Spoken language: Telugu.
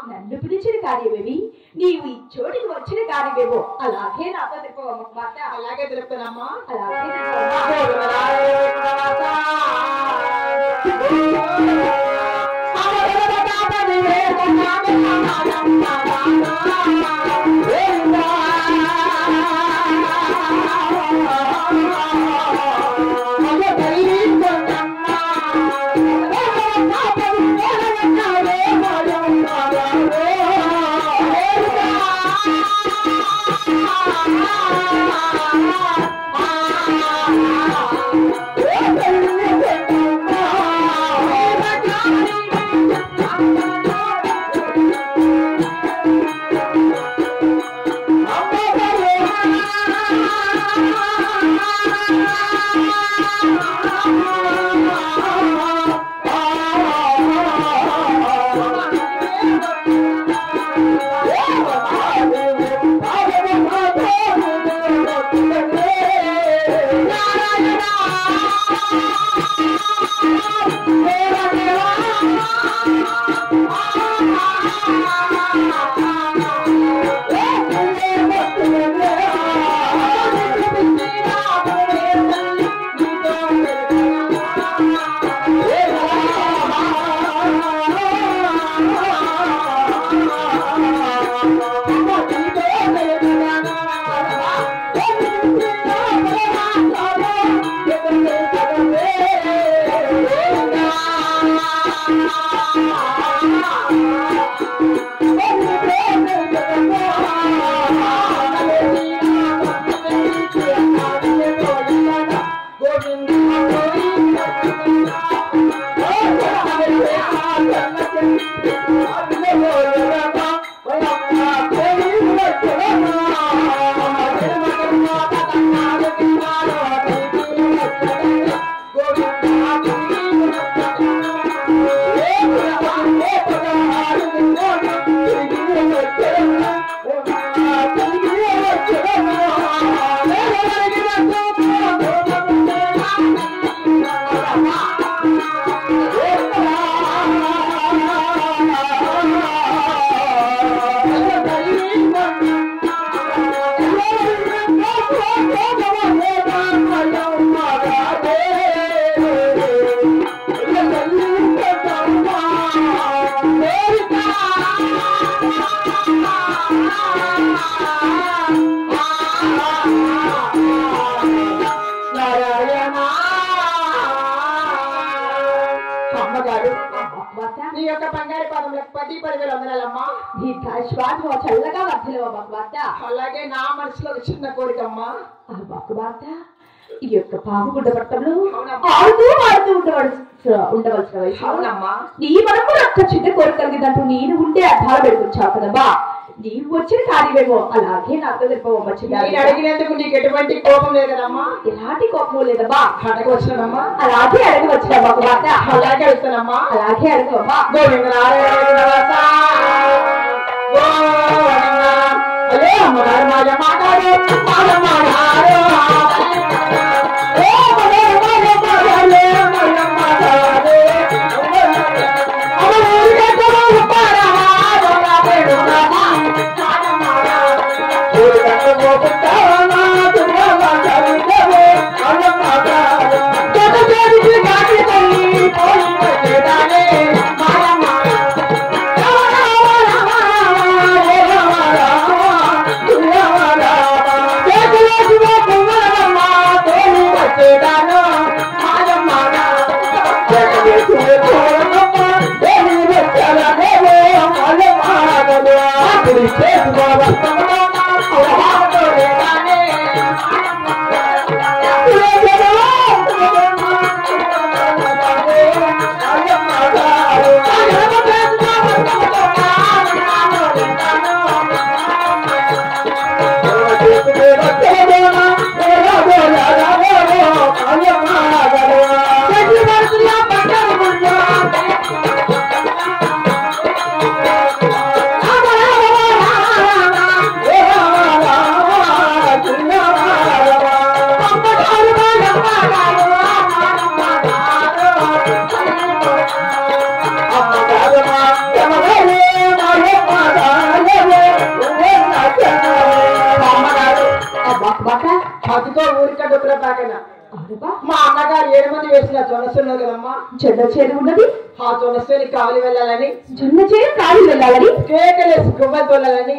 నన్ను పిలిచిన కార్యమేవి నీవు ఈ చోటికి వచ్చిన కార్యమేవో అలాగే నాతో తెలుపవమ్మ. అలాగే తెలుపుతానమ్మా. అలాగే నీ యొక్క బంగారు పాదములకు 10,000 వందనాలమ్మా. నీ శాశ్వత చల్లగా వర్ధిల్లవ భగవంత. అలాగే నా మనసులో చిన్న కోరికమ్మా. భగవంత ఈ యొక్క పాముగుడ్డ పట్టంలో ఆడుతూ ఉండవలసిన వయసు. అవునమ్మా. నీ మనకు రక్క చిన్న కోరిక కలిగిందంటూ నేను ఉండే అర్థాలు పెట్టుకొచ్చావు కదమ్మా. నీవు వచ్చిన కార్యమేమో అలాగే నాతో చెప్పవమ్మ. నేను అడిగినందుకు నీకు ఎటువంటి కోపం లేదు కదమ్మా. ఎలాంటి కోపం లేదమ్మా. అడగ వచ్చినానమ్మా. అలాగే అడగ వచ్చినా భగవంత. అలాగే అడుగుతానమ్మా. అలాగే అడగమ్మా. గోవింద అదే అమ్మగారు మాట మాట్లాడు అదిగో ఊరిక డొక్కుల పాకన మా అన్నగారు 7 మంది వేసిన జొన్నసేను కదమ్మా. జొన్న చేను ఉన్నది. ఆ జొన్నసేని కావలి వెళ్ళాలని, జొన్న చేను కావలి వెళ్ళాలని, కేకలేసి గువ్వలు తోలాలని,